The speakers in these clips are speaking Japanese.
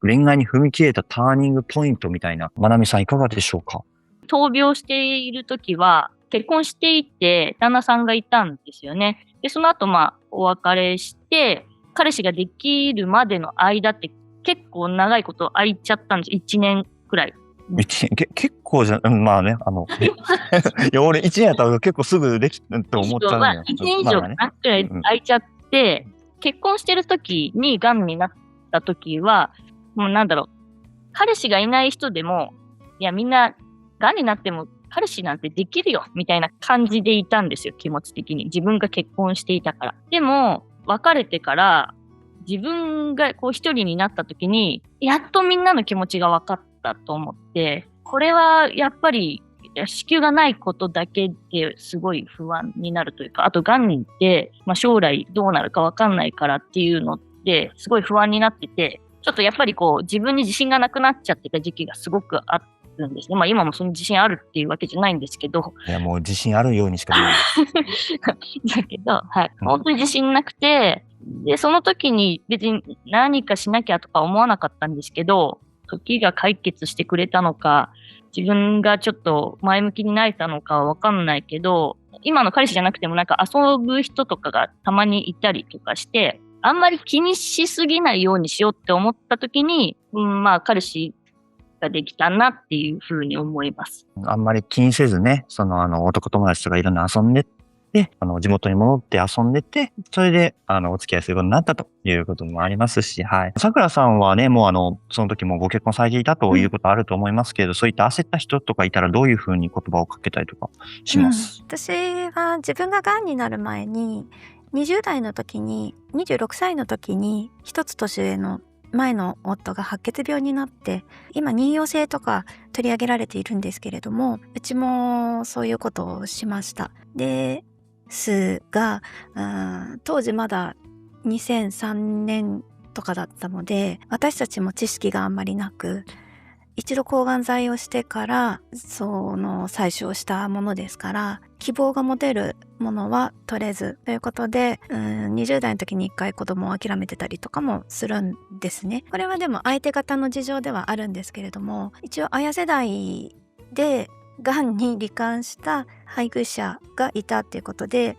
恋愛に踏み切れたターニングポイントみたいな、まなみさんいかがでしょうか？闘病している時は、結婚していて、旦那さんがいたんですよね。で、その後、お別れして、彼氏ができるまでの間って結構長いこと空いちゃったんです。1年くらい。結構じゃ、まあね、いや、俺1年やったら結構すぐできたって思っちゃうんだよ。1年以まあね。上かなくらい空いちゃって、結婚してる時に癌になった時は、もうなんだろう、彼氏がいない人でも、いやみんな癌になっても彼氏なんてできるよみたいな感じでいたんですよ、気持ち的に。自分が結婚していたから。でも、別れてから自分がこう一人になった時に、やっとみんなの気持ちが分かったと思って、これはやっぱり子宮がないことだけですごい不安になるというか、あと癌って、将来どうなるか分かんないからっていうのってすごい不安になってて、ちょっとやっぱりこう自分に自信がなくなっちゃってた時期がすごくあるんですね。今もその自信あるっていうわけじゃないんですけど。いや、もう自信あるようにしか見えない。だけど、はい。本当に自信なくて、で、その時に別に何かしなきゃとか思わなかったんですけど、時が解決してくれたのか、自分がちょっと前向きになれたのかはわかんないけど、今の彼氏じゃなくてもなんか遊ぶ人とかがたまにいたりとかして、あんまり気にしすぎないようにしようって思った時に、彼氏ができたなっていうふうに思います。あんまり気にせずね、男友達とかいろんな遊んでって、地元に戻って遊んでて、それで、お付き合いすることになったということもありますし、はい。桜さんはね、もうその時もご結婚されていたということあると思いますけど、そういった焦った人とかいたらどういうふうに言葉をかけたりとかします？私は自分が癌になる前に、20代の時に、26歳の時に、一つ年上の前の夫が白血病になって、今妊用性とか取り上げられているんですけれども、うちもそういうことをしました。ですが、当時まだ2003年とかだったので、私たちも知識があんまりなく、一度抗がん剤をしてから採取をしたものですから、希望が持てるものは取れずということで、20代の時に1回子供を諦めてたりとかもするんですね。これはでも相手方の事情ではあるんですけれども、一応綾世代でがんに罹患した配偶者がいたっていうことで、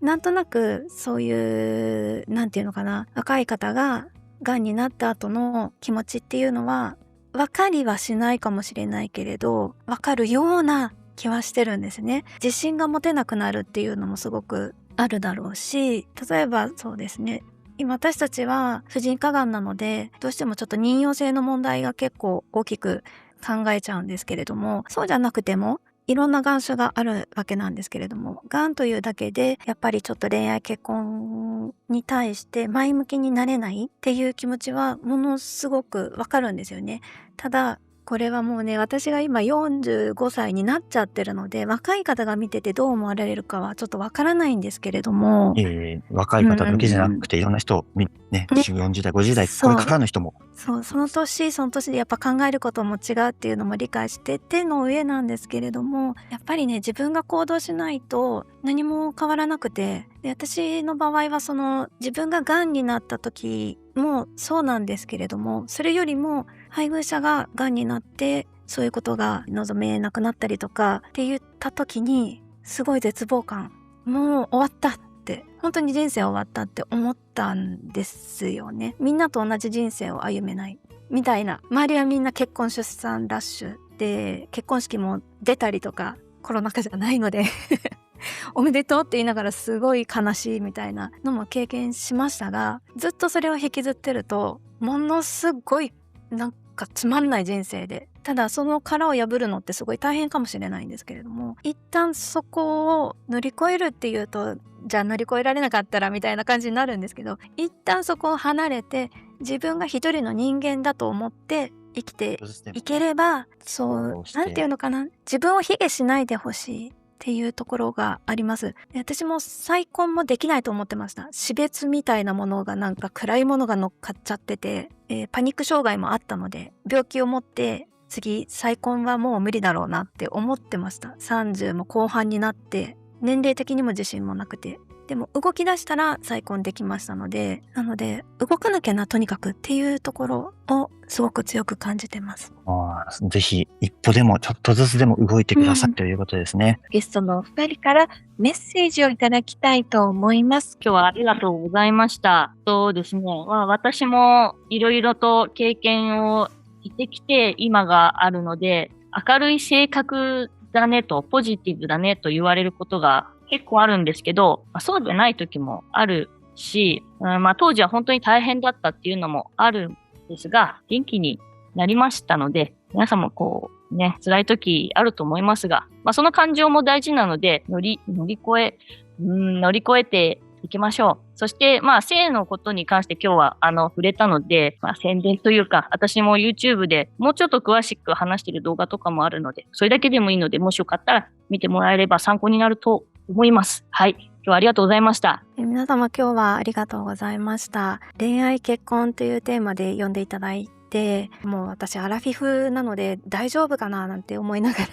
なんとなくそういうなんていうのかな、若い方ががんになった後の気持ちっていうのは分かりはしないかもしれないけれど、分かるような気はしてるんですね。自信が持てなくなるっていうのもすごくあるだろうし、例えばそうですね、今私たちは婦人科がんなので、どうしてもちょっと妊用性の問題が結構大きく考えちゃうんですけれども、そうじゃなくてもいろんながん種があるわけなんですけれども、がんというだけでやっぱりちょっと恋愛結婚に対して前向きになれないっていう気持ちはものすごくわかるんですよね。ただこれはもうね、私が今45歳になっちゃってるので、若い方が見ててどう思われるかはちょっとわからないんですけれども、若い方だけじゃなくて、いろんな人、ね、40代、50代、これからの人も。その年でやっぱ考えることも違うっていうのも理解して手の上なんですけれども、やっぱりね、自分が行動しないと何も変わらなくて、で私の場合は自分が癌になった時もそうなんですけれども、それよりも配偶者が癌になってそういうことが望めなくなったりとかって言った時にすごい絶望感、もう終わったって本当に人生終わったって思ったんですよね。みんなと同じ人生を歩めないみたいな、周りはみんな結婚出産ラッシュで結婚式も出たりとか、コロナ禍じゃないのでおめでとうって言いながらすごい悲しいみたいなのも経験しましたが、ずっとそれを引きずってるとものすごいなんかつまんない人生で、ただその殻を破るのってすごい大変かもしれないんですけれども、一旦そこを乗り越えるっていうと、じゃあ乗り越えられなかったらみたいな感じになるんですけど、一旦そこを離れて自分が一人の人間だと思って生きていければ、なんていうのかな、自分を卑下しないでほしいっていうところがあります。私も再婚もできないと思ってました。死別みたいなものがなんか暗いものが乗っかっちゃってて、パニック障害もあったので、病気を持って次再婚はもう無理だろうなって思ってました。30も後半になって年齢的にも自信もなくて、でも動き出したら再婚できましたので、なので動かなきゃなとにかくっていうところをすごく強く感じてます。ぜひ一歩でもちょっとずつでも動いてくださいということですね。ゲストのお二人からメッセージをいただきたいと思います。今日はありがとうございました。そうですね。私もいろいろと経験をしてきて今があるので、明るい性格だねと、ポジティブだねと言われることが結構あるんですけど、そうじゃない時もあるし、当時は本当に大変だったっていうのもあるんですが、元気になりましたので、皆さんも辛い時あると思いますが、その感情も大事なので、乗り越えていきましょう。そして、性のことに関して今日は、触れたので、宣伝というか、私も YouTube でもうちょっと詳しく話している動画とかもあるので、それだけでもいいので、もしよかったら見てもらえれば参考になると思います。はい。今日はありがとうございました。皆様今日はありがとうございました。恋愛結婚というテーマで読んでいただいて、もう私アラフィフなので大丈夫かななんて思いながら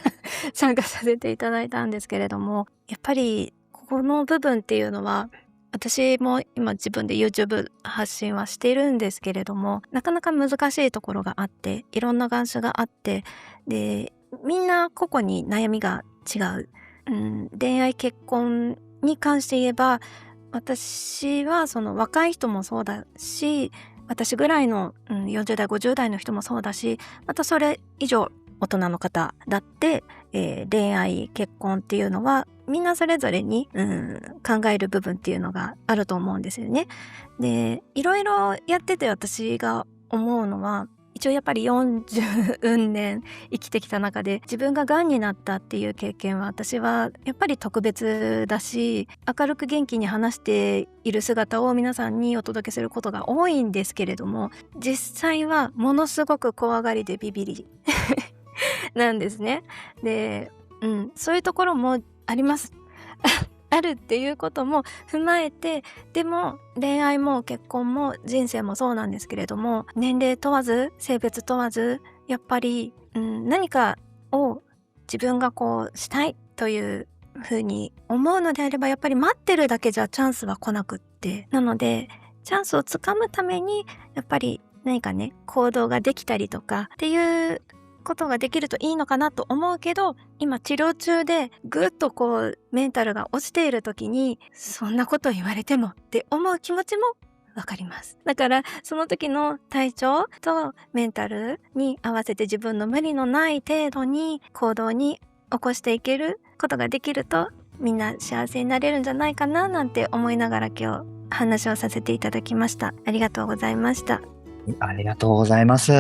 参加させていただいたんですけれども、やっぱりここの部分っていうのは、私も今自分で YouTube 発信はしているんですけれども、なかなか難しいところがあって、いろんな願種があって、で、みんな個々に悩みが違う。恋愛結婚に関して言えば、私はその若い人もそうだし、私ぐらいの、40代50代の人もそうだし、またそれ以上大人の方だって、恋愛結婚っていうのはみんなそれぞれに、考える部分っていうのがあると思うんですよね。で、いろいろやってて私が思うのは、一応やっぱり40年生きてきた中で自分が癌になったっていう経験は私はやっぱり特別だし、明るく元気に話している姿を皆さんにお届けすることが多いんですけれども、実際はものすごく怖がりでビビりなんですね。で、そういうところもありますあるっていうことも踏まえて、でも恋愛も結婚も人生もそうなんですけれども、年齢問わず性別問わずやっぱり、何かを自分がしたいというふうに思うのであれば、やっぱり待ってるだけじゃチャンスは来なくって、なのでチャンスをつかむためにやっぱり何かね、行動ができたりとかっていうことができるといいのかなと思うけど、今治療中でぐっとメンタルが落ちている時にそんなこと言われてもって思う気持ちもわかります。だからその時の体調とメンタルに合わせて自分の無理のない程度に行動に起こしていけることができると、みんな幸せになれるんじゃないかななんて思いながら今日話をさせていただきました。ありがとうございました。ありがとうございます。